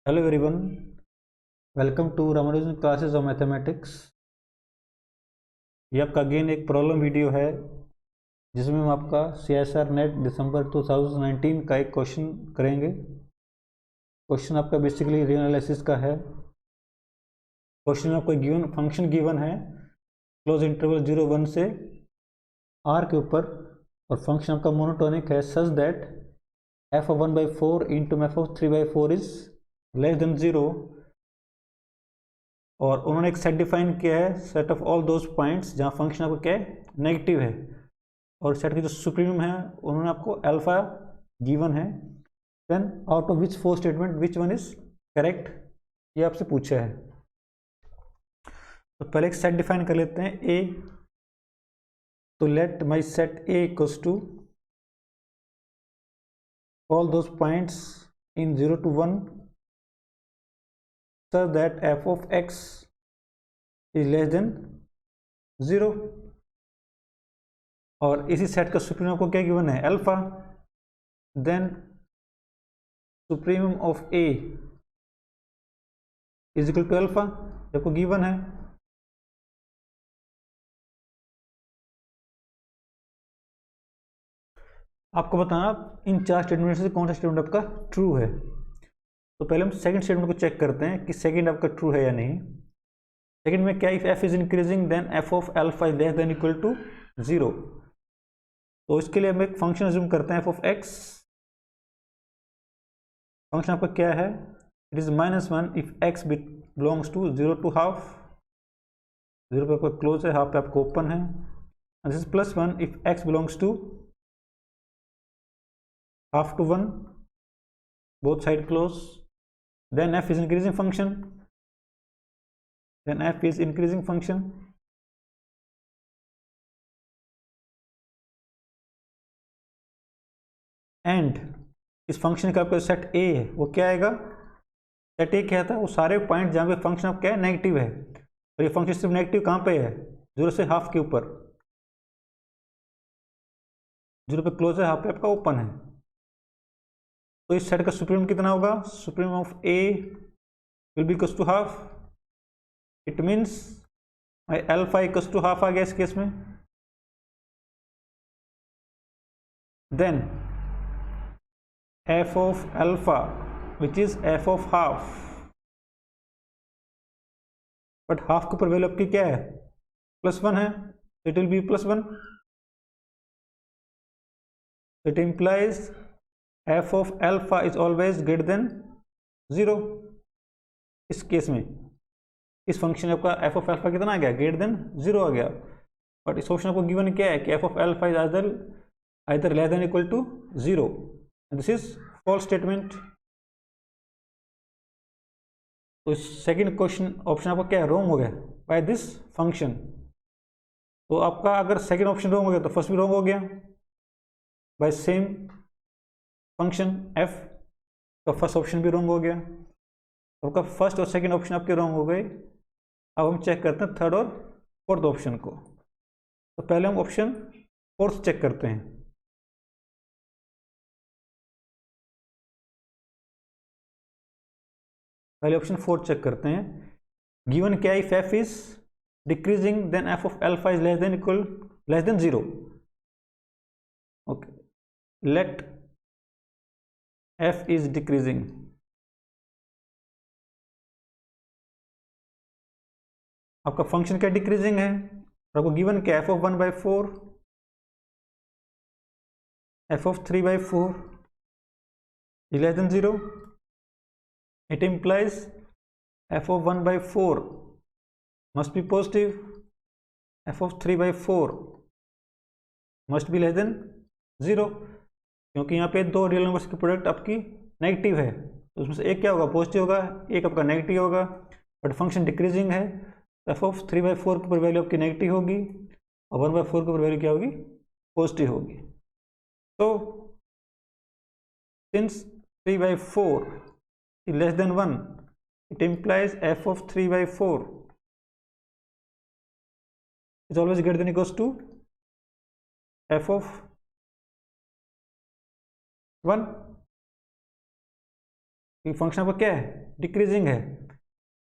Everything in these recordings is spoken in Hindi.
Hello everyone, welcome to Ramanujan classes of mathematics. ये आपका अगेन एक प्रॉब्लम वीडियो है जिसमें हम आपका CSR नेट दिसंबर 2019 का एक क्वेश्चन करेंगे। क्वेश्चन आपका बेसिकली रियल एनालिसिस का है। क्वेश्चन में आपको गिवन फंक्शन गिवन है क्लोज इंटरवल 0 1 से r के ऊपर, और फंक्शन आपका मोनोटोनिक है such that f(1/4) into f(3/4) is less than 0। और उन्होंने एक सेट डिफाइन किया है, set of all those points जहाँ फंक्शन आपको क्या है, नेगेटिव है। और सेट की जो सुप्रीम है उन्होंने आपको अल्फा गिवन है। Then out of which four statement which one is correct, ये आपसे पूछा है। तो पहले एक सेट डिफाइन कर लेते हैं ए। तो let my set A equals to all those points in 0 to 1 such that f of x is less than 0। और इसी सेट का सुप्रीम आपको क्या गिवन है, alpha. Then supremum of A is equal to alpha, आपको गिवन है। आपको बताना इन चार स्टेटमेंट से कौन सा स्टेटमेंट आपका ट्रू है। तो पहले हम सेकंड स्टेटमेंट को चेक करते हैं कि सेकंड आपका ट्रू है या नहीं। सेकंड में क्या, if f is increasing then f of alpha is less than equal to 0। तो इसके लिए हम एक फंक्शन अज्यूम करते हैं f ऑफ x। फंक्शन आपका क्या है, it is -1 if x belongs to 0 to half. 0 पे आपका क्लोज है, हाफ पे आपका ओपन है। This is +1 if x belongs to half to 1, both side close। then f is increasing function, then f is increasing function। And इस फंक्शन का आपका सेट ए है वो क्या आएगा, सेट ए क्या था, वो सारे पॉइंट जहाँ पे फंक्शन आप क्या है, नेगेटिव है। और ये फंक्शन सिर्फ नेगेटिव कहाँ पे है, 0 से हाफ के ऊपर। 0 पे क्लोज है, हाफ पे आपका ओपन है। तो इस सेट का सुप्रीम कितना होगा, supreme of A will be equals to half. It means my alpha equals to half आ गया इस केस में। Then f of alpha which is f of half, but half के ऊपर वैल्यू आपकी क्या है, +1 है, it will be +1। It implies f of alpha is always greater than 0। इस केस में इस फंक्शन आपका f of alpha कितना आ गया, ग्रेटर देन 0 आ गया। बट इस ऑप्शन आपको गिवन क्या है कि f of alpha इज either less than equal to 0। This is false statement. तो सेकंड क्वेश्चन ऑप्शन आपका क्या है, रॉन्ग हो गया बाय दिस फंक्शन। तो आपका अगर सेकंड ऑप्शन रॉन्ग हो गया तो फर्स्ट भी रॉन्ग हो गया बाय सेम फंक्शन f। तो फर्स्ट ऑप्शन भी रॉन्ग हो गया। तो आपका फर्स्ट और सेकंड ऑप्शन आपके रॉन्ग हो गए। अब हम चेक करते हैं थर्ड और फोर्थ ऑप्शन को। तो पहले हम ऑप्शन फोर्थ चेक करते हैं। पहले ऑप्शन 4 चेक करते हैं। गिवन क्या, if f is decreasing then f of alpha is less than 0। Okay, let f is decreasing. आपका फंक्शन क्या डिक्रीजिंग है, और आपको गिवन क्या, f of 1/4, f of 3/4 is less than 0। It implies f of 1/4 must be positive, f of 3/4 must be less than 0। क्योंकि यहाँ पे दो रियल नंबर्स की प्रोडक्ट आपकी नेगेटिव है, तो उसमें से एक क्या होगा, पॉजिटिव होगा, एक आपका नेगेटिव होगा। बट फंक्शन डिक्रीजिंग है, f of 3/4 के ऊपर वैल्यू आपकी नेगेटिव होगी और 1/4 के ऊपर वैल्यू क्या होगी, पॉजिटिव होगी। तो since 3/4 less than 1, it implies f of 3/4 is always greater than equals to f of 1। Function आपका क्या है, डिक्रीजिंग है,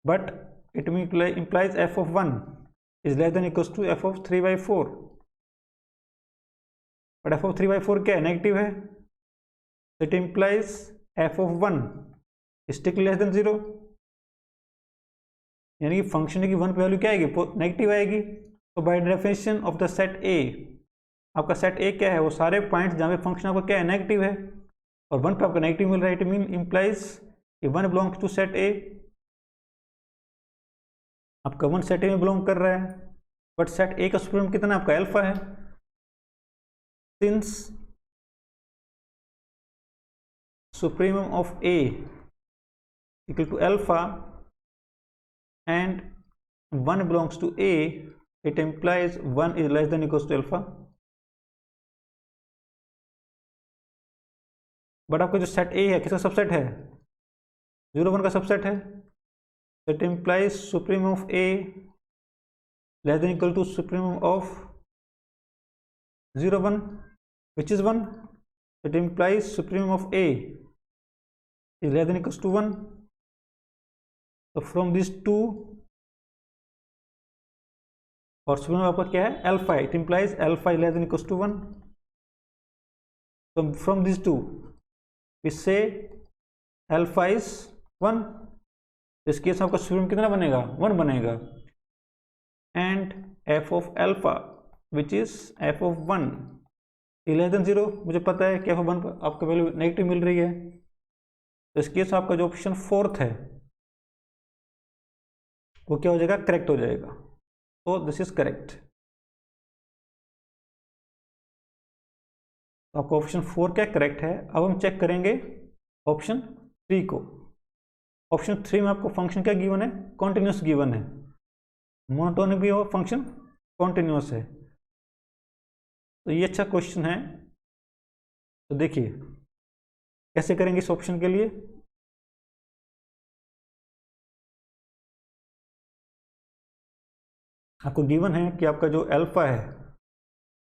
but it implies f of 1 is less than equals to f of 3/4, but f of 3/4 क्या है, नेगेटिव है, it implies f of 1 is strictly less than 0, यानी कि फंक्शन की 1 पे वैल्यू क्या आएगी, नेगेटिव आएगी। तो by definition of the set ए, आपका सेट ए क्या है, वो सारे पॉइंट्स जहाँ पे फंक्शन आपका क्या है, नेगेटिव है, और 1 पे आपका नेगेटिव मिल रहा है, इट मीन इम्प्लाइज कि 1 बिलोंग्स टू सेट ए, आपका 1 सेट ए में बिलोंग कर रहा है, बट सेट ए का सुप्रीमम कितना आपका अल्फा है, since supremum of A equal to alpha and 1 belongs to A, it implies 1 is less than equals to alpha। But आपका जो सेट A है किसका सबसेट है, 0 1 का सबसेट है, it implies supremum of A less than equal to supremum of 0 1 which is 1, it implies supremum of A is less than equals to 1। तो फ्रॉम दिस टू, और सुप्रीमम आपका क्या है, alpha, it implies alpha is less than equals to 1। तो from this two we say alpha is 1, इस केस में आपका सुप्रीमम कितना बनेगा, 1 बनेगा, and F of alpha which is F of 1 is less than 0, मुझे पता है कि एफ ऑफ 1 आपका वैल्यू नेगेटिव मिल रही है, तो इस केस में आपका जो ऑप्शन 4th है वो क्या हो जाएगा, करेक्ट हो जाएगा। तो दिस इज करेक्ट। आपका ऑप्शन 4 क्या करेक्ट है। अब हम चेक करेंगे ऑप्शन 3 को। ऑप्शन 3 में आपको फंक्शन क्या गिवन है, कॉन्टिन्यूस गिवन है, मोनोटोनिक भी हो, फंक्शन कॉन्टिन्यूस है। तो ये अच्छा क्वेश्चन है। तो देखिए कैसे करेंगे इस ऑप्शन के लिए। आपको गिवन है कि आपका जो अल्फा है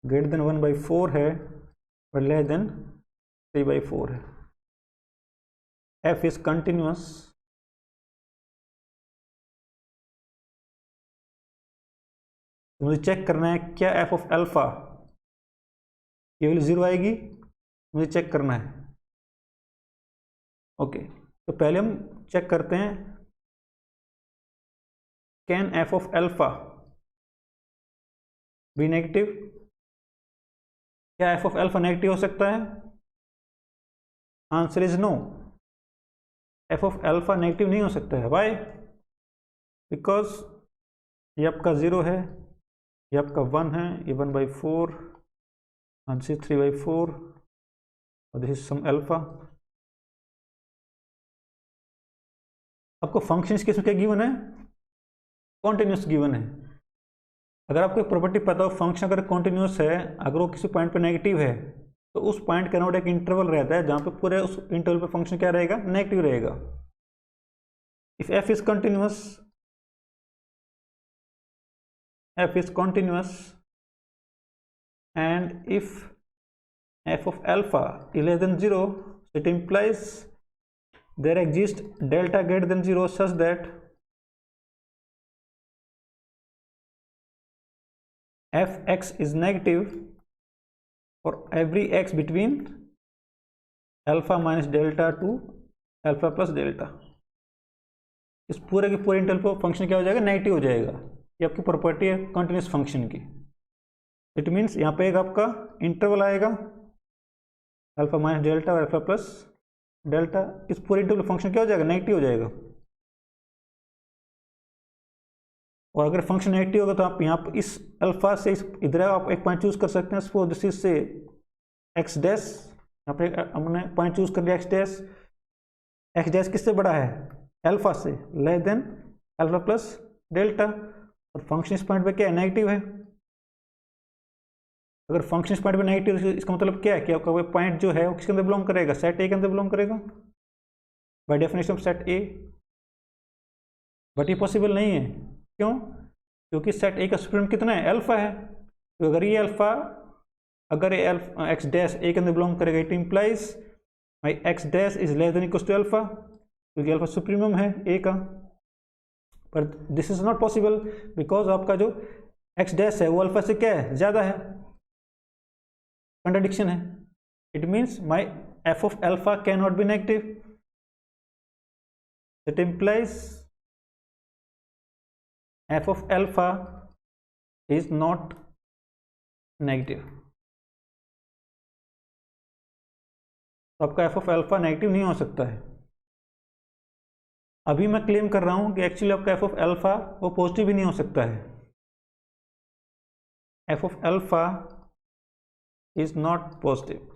ग्रेटर देन 1/4 है और लेस देन 3/4 है। एफ इज कंटिन्यूअस, तो मुझे चेक करना है क्या एफ ऑफ अल्फा ये वैल्यू 0 आएगी, मुझे चेक करना है। ओके, तो पहले हम चेक करते हैं can F of alpha be negative. क्या एफ ऑफ अल्फा नेगेटिव हो सकता है? Answer is no, F of alpha negative नहीं हो सकता है। वाई? बिकॉज ये आपका 0 है, ये आपका 1 है, ये 1/4, आंसर इज 3/4 और दिस इज सम अल्फा। आपको फंक्शन केस में क्या गिवन है, कॉन्टिन्यूस गिवन है। अगर आपको एक प्रॉपर्टी पता हो फंक्शन अगर कॉन्टिन्यूस है, अगर वो किसी पॉइंट पे नेगेटिव है तो उस पॉइंट के अराउंड एक इंटरवल रहता है जहां पे पूरे उस इंटरवल पे फंक्शन क्या रहेगा, नेगेटिव रहेगा। If F is continuous, F is continuous and if F of alpha is less than 0, it implies there exists delta greater than 0 such that fx is negative for every x between alpha minus delta to alpha plus delta। इस पूरे के पूरे इंटरवल पर फंक्शन क्या हो जाएगा, नेगेटिव हो जाएगा। ये आपकी प्रॉपर्टी है कंटिन्यूस फंक्शन की। इट मीन्स यहाँ पे एक आपका इंटरवल आएगा अल्फा माइनस डेल्टा और अल्फा प्लस डेल्टा, इस पूरे इंटरवल फंक्शन क्या हो जाएगा, नेगेटिव हो जाएगा। और अगर फंक्शन नेगेटिव होगा तो आप यहाँ पर इस अल्फा से इधर आप एक पॉइंट चूज कर सकते हैं। सपोज दिस इज से एक्स डैश, यहाँ पे हमने पॉइंट चूज कर लिया एक्स डैश। एक्स डैश किससे बड़ा है, अल्फा से, less than alpha plus delta, और फंक्शन इस पॉइंट पे क्या है, नेगेटिव है। अगर फंक्शन इस पॉइंट पे नेगेटिव, इसका मतलब क्या है कि आपका वो पॉइंट जो है वो किसके अंदर बिलोंग करेगा, सेट ए के अंदर बिलोंग करेगा by definition of set A. But ये पॉसिबल नहीं है, क्यों? क्योंकि सेट ए का सुप्रीमम कितना है, अल्फा है। तो अगर ये अल्फा, अगर ये एक्स डैश ए के अंदर बिलोंग करेगा, it implies my X dash is less than equal to alpha. क्योंकि अल्फा सुप्रीमम है ए का, पर this is not possible because आपका जो एक्स डैश है वो अल्फा से क्या है, ज़्यादा है, कंट्राडिक्शन है. It means my F of alpha can not be negative. It implies F of alpha is not negative. तो आपका एफ ऑफ अल्फा नेगेटिव नहीं हो सकता है. अभी मैं क्लेम कर रहा हूं कि एक्चुअली आपका एफ ऑफ अल्फा वो पॉजिटिव भी नहीं हो सकता है. F of alpha is not positive.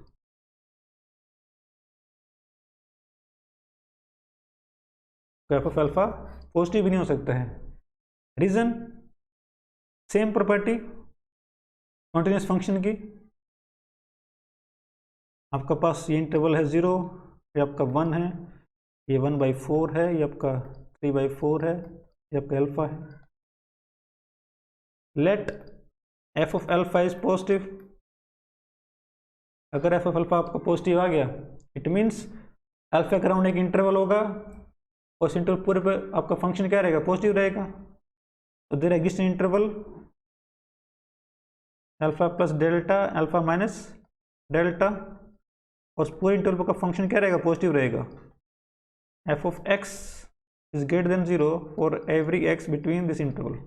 F of alpha positive भी नहीं हो सकता है. Reason same property continuous function की. आपका पास ये इंटरवल है 0, ये आपका 1 है, ये 1/4 है, ये आपका 3/4 है, ये आपका अल्फा है. Let F of alpha is positive. अगर एफ ऑफ अल्फा आपका पॉजिटिव आ गया, इट मीन्स अल्फा के अराउंड एक इंटरवल होगा और इस इंटरवल पूरे पे आपका फंक्शन क्या रहेगा, पॉजिटिव रहेगा. तो there exist interval alpha plus delta, alpha minus delta, और उस पूरे इंटरवल का फंक्शन क्या रहेगा, पॉजिटिव रहेगा. F of x is greater than 0 for every x between this interval.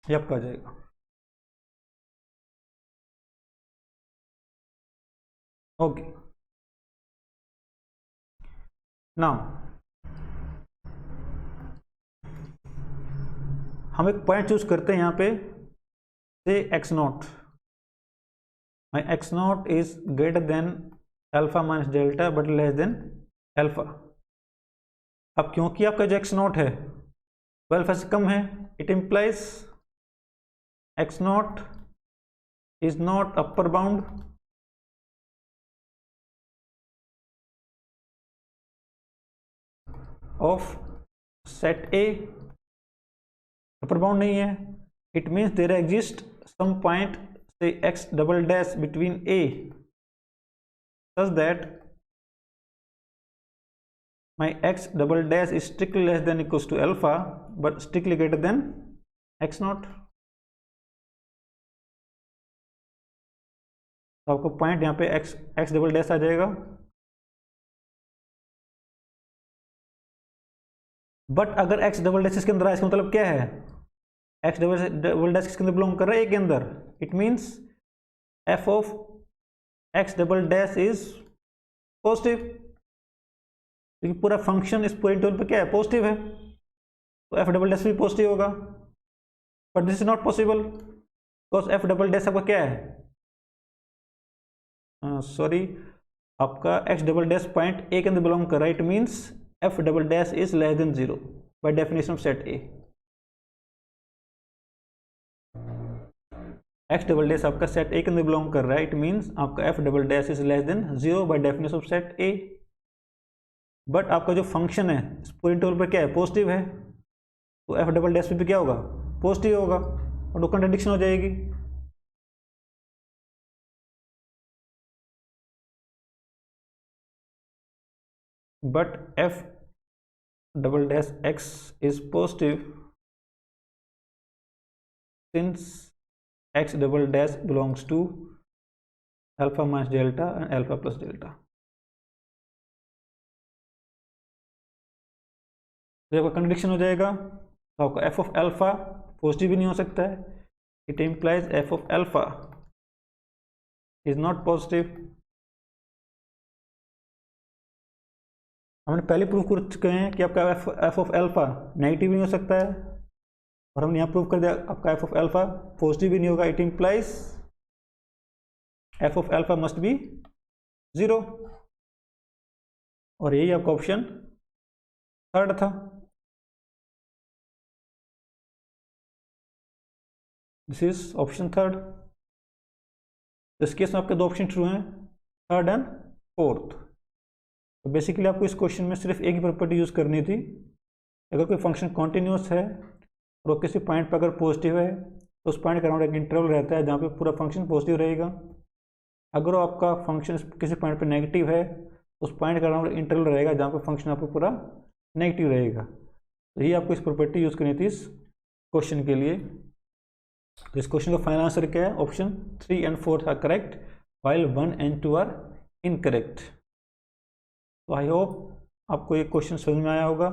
ये आपका आ जाएगा. ओके, नाउ हम एक पॉइंट चूज करते हैं यहाँ पे, से x not. My x not is greater than alpha minus delta but less than alpha. अब क्योंकि आपका जो एक्स नॉट है वो अल्फा से कम है, it implies x not is not upper bound of set A. Upper bound नहीं है. It means there exist some point say x double dash between A such that my x double dash is strictly less than equals to alpha but strictly greater than x naught. तो आपको पॉइंट यहाँ पे x डबल डैश आ जाएगा. बट अगर x डबल डैश इसके अंदर आए, इसका मतलब क्या है, x डबल डैश किसके अंदर बिलोंग कर रहा है, a के अंदर. It means f of x double dash is positive, क्योंकि पूरा फंक्शन इस पूरे इंटरवल पे क्या है, पॉजिटिव है. तो एफ डबल डैश भी पॉजिटिव होगा. But this is not possible because F double dash आपका क्या है, सॉरी आपका x double dash point A के अंदर बिलोंग कर रहा है. It means F double dash is less than 0 by definition of set A. X double dash आपका सेट ए के अंदर बिलोंग कर रहा है. इट मीन्स आपका F double dash is less than 0 by definition of set A. But आपका जो फंक्शन है इस पूरे इंटरवल पर क्या है, पॉजिटिव है. तो एफ डबल डैश पे क्या होगा, पॉजिटिव होगा, और तो कंट्राडिक्शन हो जाएगी. But F double dash X is positive since X double dash belongs to alpha minus delta and alpha plus delta. तो आपका कंट्राडिक्शन हो जाएगा. तो आपका एफ ऑफ अल्फा पॉजिटिव भी नहीं हो सकता है. It implies F of alpha is not positive. हमने पहले प्रूव कर चुके हैं कि आपका एफ ऑफ अल्फा नेगेटिव नहीं हो सकता है, और हमने यहाँ प्रूव कर दिया आपका एफ ऑफ अल्फा पॉजिटिव भी नहीं होगा. It implies F of alpha must be 0, और यही आपका ऑप्शन थर्ड था. This is option third. इस केस में आपके दो ऑप्शन ट्रू हैं, थर्ड एंड फोर्थ. तो बेसिकली आपको इस क्वेश्चन में सिर्फ एक ही प्रॉपर्टी यूज करनी थी. अगर कोई फंक्शन कॉन्टिन्यूस है और वो किसी पॉइंट पर अगर पॉजिटिव है तो उस पॉइंट के अराउंड एक इंटरवल रहता है जहाँ पे पूरा फंक्शन पॉजिटिव रहेगा। अगर आपका फंक्शन किसी पॉइंट पे नेगेटिव है तो उस पॉइंट का अराउंड इंटरवल रहेगा जहाँ पे फंक्शन आपको पूरा नेगेटिव रहेगा। तो ये आपको इस प्रॉपर्टी यूज़ करनी थी इस क्वेश्चन के लिए। तो इस क्वेश्चन का फाइनल आंसर क्या है? Option 3 and 4 are correct while 1 and 2 are incorrect. तो आई होप आपको ये क्वेश्चन समझ में आया होगा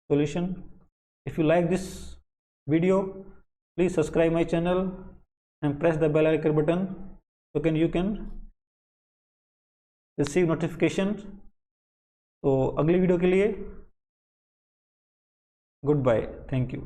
solution. If you like this video please subscribe my channel and press the bell icon button so you can receive notification। तो अगली वीडियो के लिए गुड बाय, थैंक यू।